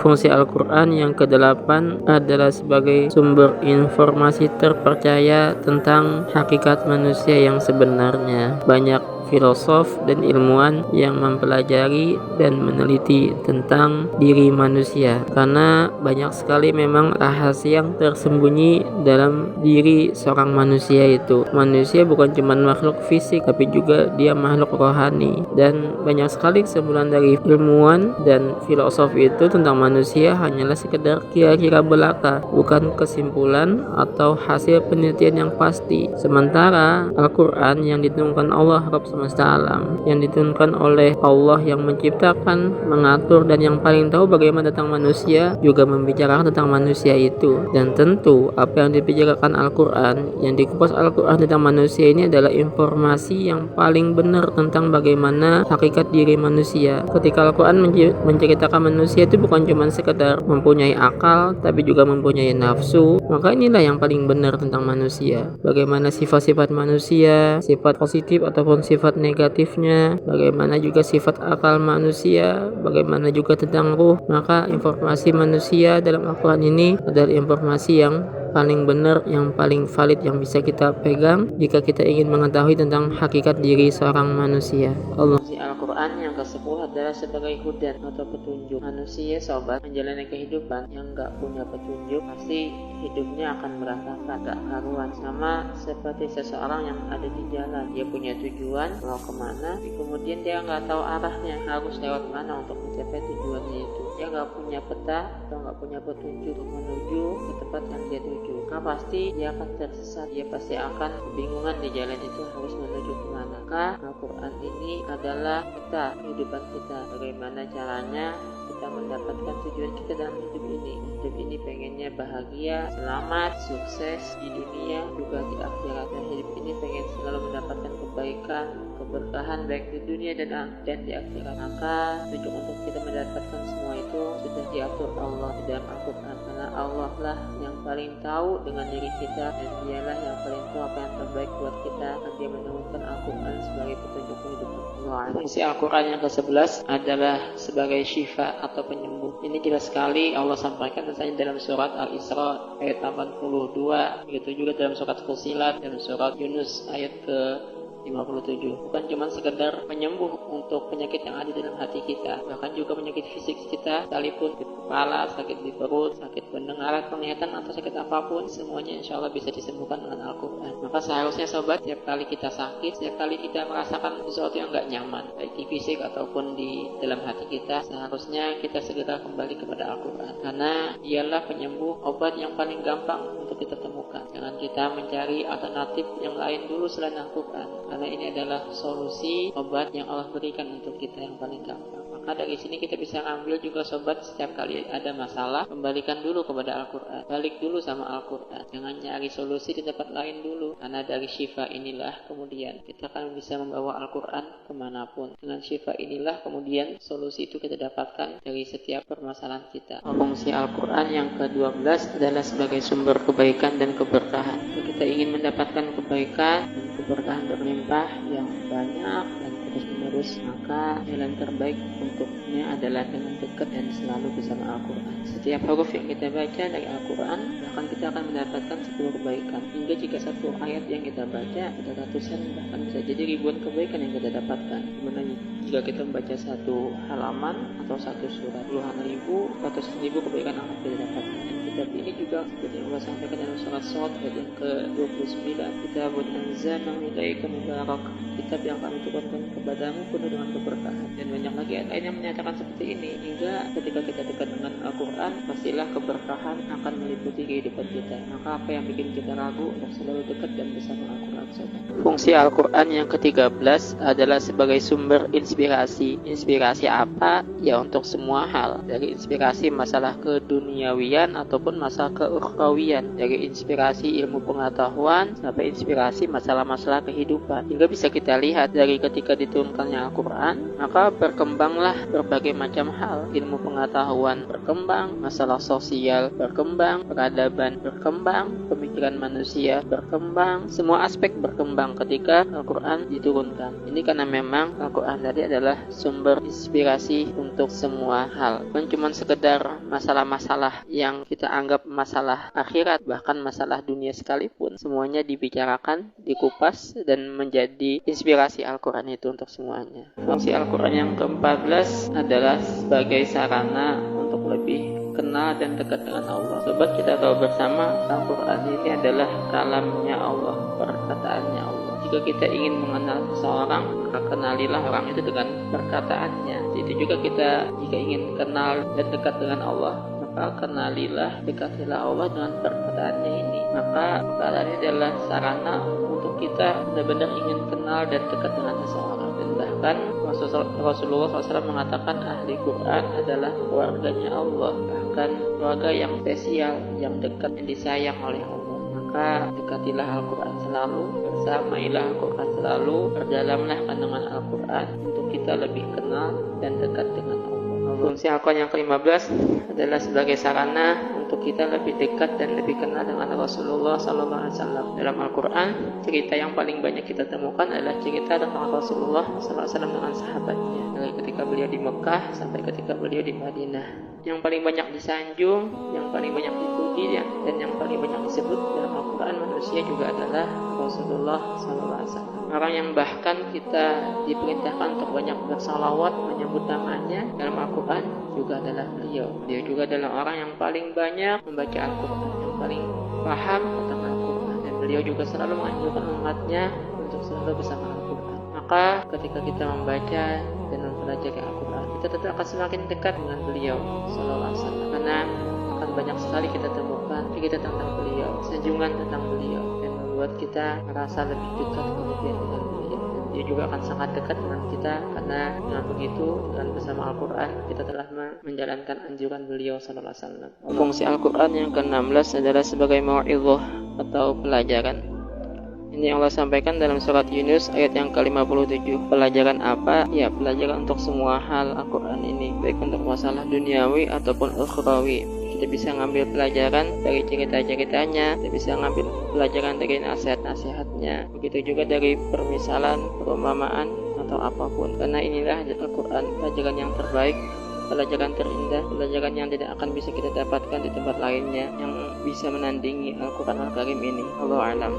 Fungsi Al-Quran yang ke-8 adalah sebagai sumber informasi terpercaya tentang hakikat manusia yang sebenarnya. Banyak filosof dan ilmuwan yang mempelajari dan meneliti tentang diri manusia, karena banyak sekali memang rahasia yang tersembunyi dalam diri seorang manusia itu. Manusia bukan cuma makhluk fisik, tapi juga dia makhluk rohani, dan banyak sekali kesimpulan dari ilmuwan dan filosof itu tentang manusia hanyalah sekedar kira-kira belaka, bukan kesimpulan atau hasil penelitian yang pasti. Sementara Al-Quran yang diturunkan Allah Rabb semesta alam, yang diturunkan oleh Allah yang menciptakan, mengatur, dan yang paling tahu bagaimana tentang manusia, juga membicarakan tentang manusia itu. Dan tentu apa yang dibicarakan Al-Quran, yang dikupas Al-Quran tentang manusia ini adalah informasi yang paling benar tentang bagaimana hakikat diri manusia. Ketika Al-Quran menceritakan manusia itu bukan cuma sekedar mempunyai akal, tapi juga mempunyai nafsu, maka inilah yang paling benar tentang manusia. Bagaimana sifat-sifat manusia, sifat positif ataupun sifat negatifnya, bagaimana juga sifat akal manusia, bagaimana juga tentang ruh. Maka informasi manusia dalam Al-Quran ini adalah informasi yang paling benar, yang paling valid, yang bisa kita pegang jika kita ingin mengetahui tentang hakikat diri seorang manusia. Al-Quran yang ke-10 adalah sebagai hudan atau petunjuk. Manusia sobat menjalani kehidupan yang gak punya petunjuk, pasti hidupnya akan berantakan, gak karuan. Sama seperti seseorang yang ada di jalan, dia punya tujuan mau kemana, kemudian dia gak tahu arahnya harus lewat mana untuk mencapai tujuannya itu. Dia gak punya peta atau gak punya petunjuk untuk menuju ke tempat yang dia tuju, maka pasti dia akan tersesat, dia pasti akan kebingungan di jalan itu harus menuju kemana. Maka Al-Quran ini adalah peta kehidupan kita, bagaimana caranya kita mendapatkan tujuan kita dalam hidup ini. Hidup ini pengennya bahagia, selamat, sukses di dunia juga di akhirat, dan hidup ini pengen selalu mendapatkan kebaikan, keberkahan baik di dunia dan di akhirat. Maka tujuan untuk kita mendapatkan semua itu sudah diatur Allah di dalam Al-Quran, karena Allah lah yang paling tahu dengan diri kita, dan dialah yang paling tahu apa yang terbaik buat kita, dan dia menurunkan Al-Quran sebagai petunjuk hidup Allah. Fungsi Al-Quran yang ke-11 adalah sebagai syifa atau penyembuh. Ini jelas sekali Allah sampaikan tentang dalam surat Al-Isra ayat 82, begitu juga dalam surat Fussilat, dalam surat Yunus ayat ke-57. Bukan cuma sekedar penyembuh untuk penyakit yang ada dalam hati kita, bahkan juga penyakit fisik kita, sekalipun sakit kepala, sakit di perut, sakit pendengaran, penglihatan, atau sakit apapun, semuanya insya Allah bisa disembuhkan dengan Al-Quran. Maka seharusnya sobat, setiap kali kita sakit, setiap kali kita merasakan sesuatu yang gak nyaman, baik di fisik ataupun di dalam hati kita, seharusnya kita segera kembali kepada Al-Quran, karena dialah penyembuh, obat yang paling gampang untuk kita temukan. Jangan kita mencari alternatif yang lain dulu selain Al-Quran, karena ini adalah solusi obat yang Allah berikan untuk kita yang paling gampang. Maka dari sini kita bisa ambil juga sobat, setiap kali ada masalah, kembalikan dulu kepada Al-Quran, balik dulu sama Al-Quran, jangan nyari solusi di tempat lain dulu, karena dari syifa inilah kemudian kita akan bisa membawa Al-Quran kemanapun. Dengan syifa inilah kemudian solusi itu kita dapatkan dari setiap permasalahan kita. Fungsi Al-Quran yang ke-12 adalah sebagai sumber kebaikan dan keberkahan. Jika kita ingin mendapatkan kebaikan dan keberkahan berlimpah yang banyak dan terus-menerus, maka jalan terbaik untuknya adalah dengan dekat dan selalu bersama Al-Quran. Setiap huruf yang kita baca dari Al-Quran, bahkan kita akan mendapatkan 10 kebaikan. Hingga jika satu ayat yang kita baca, kita ratusan, bahkan bisa jadi ribuan kebaikan yang kita dapatkan. Dimana jika kita membaca satu halaman atau satu surat, puluhan ribu, ratusan ribu kebaikan akan kita dapatkan. Kitab ini juga seperti yang Allah sampaikan dalam surat Shad ayat yang ke-29, Kitabun anzalnahu ilaika mubarak, kitab yang kami turunkan kepadamu penuh dengan keberkahan. Dan banyak lagi ayat lain yang menyatakan seperti ini. Hingga ketika kita dekat dengan Al-Quran, pastilah keberkahan akan meliputi kehidupan kita. Maka apa yang bikin kita ragu untuk selalu dekat dan bersama Al-Quran? Fungsi Al-Quran yang ke-13 adalah sebagai sumber inspirasi. Inspirasi apa? Ya untuk semua hal, dari inspirasi masalah keduniawian ataupun ataupun masalah keukhrawian, dari inspirasi ilmu pengetahuan sampai inspirasi masalah-masalah kehidupan. Hingga bisa kita lihat dari ketika diturunkannya Al-Quran, maka berkembanglah berbagai macam hal. Ilmu pengetahuan berkembang, masalah sosial berkembang, peradaban berkembang, pemikiran manusia berkembang, semua aspek berkembang ketika Al-Quran diturunkan. Ini karena memang Al-Quran tadi adalah sumber inspirasi untuk semua hal, bukan cuma sekedar masalah-masalah yang kita anggap masalah akhirat, bahkan masalah dunia sekalipun, semuanya dibicarakan, dikupas, dan menjadi inspirasi Al-Quran itu untuk semuanya. Fungsi Al-Quran yang ke-14 adalah sebagai sarana untuk lebih kenal dan dekat dengan Allah. Sobat, kita tahu bersama Al-Quran ini adalah kalamnya Allah, perkataannya Allah. Jika kita ingin mengenal seseorang, maka kenalilah orang itu dengan perkataannya. Itu juga kita jika ingin kenal dan dekat dengan Allah, maka kenalilah, dekatilah Allah dengan perkataannya ini. Maka perkataan ini adalah sarana untuk kita benar-benar ingin kenal dan dekat dengan seseorang. Dan bahkan Rasulullah SAW mengatakan ahli Quran adalah keluarganya Allah, bahkan keluarga yang spesial, yang dekat, yang disayang oleh Allah. Maka dekatilah Al-Quran selalu, bersamailah Al-Quran selalu, berdalamlah kandungan Al-Quran untuk kita lebih kenal dan dekat dengan Allah. Fungsi Al-Quran yang ke-15 adalah sebagai sarana untuk kita lebih dekat dan lebih kenal dengan Rasulullah SAW. Dalam Al-Quran, cerita yang paling banyak kita temukan adalah cerita tentang Rasulullah SAW dengan sahabatnya, dari ketika beliau di Mekah sampai ketika beliau di Madinah. Yang paling banyak disanjung, yang paling banyak dipuji, dan yang paling banyak disebut dalam Al-Quran manusia juga adalah Rasulullah SAW. Orang yang bahkan kita diperintahkan untuk banyak bersalawat menyebut namanya dalam Al-Quran juga adalah beliau. Dia juga adalah orang yang paling banyak membaca Al-Quran, yang paling paham tentang Al-Quran, dan beliau juga selalu menganjurkan umatnya untuk selalu bersama Al-Quran. Maka ketika kita membaca dan mempelajari Al-Quran, kita tetap akan semakin dekat dengan beliau Sallallahu Alaihi Wasallam, karena akan banyak sekali kita temukan cerita tentang beliau, sanjungan tentang beliau, dan membuat kita merasa lebih dekat kemudian dengan beliau. Dan dia juga akan sangat dekat dengan kita, karena dengan begitu, dengan bersama Al-Quran, kita telah menjalankan anjuran beliau Sallallahu Alaihi Wasallam. Fungsi Al-Quran yang ke-16 adalah sebagai mau'izah atau pelajaran. Ini yang Allah sampaikan dalam surat Yunus ayat yang ke-57. Pelajaran apa? Ya, pelajaran untuk semua hal Al-Quran ini, baik untuk masalah duniawi ataupun ukhrawi. Kita bisa ngambil pelajaran dari cerita-ceritanya, kita bisa ngambil pelajaran dari nasihat-nasihatnya, begitu juga dari permisalan, perumpamaan, atau apapun. Karena inilah Al-Quran, pelajaran yang terbaik, pelajaran terindah, pelajaran yang tidak akan bisa kita dapatkan di tempat lainnya, yang bisa menandingi Al-Quran Al-Karim ini. Allahu a'lam.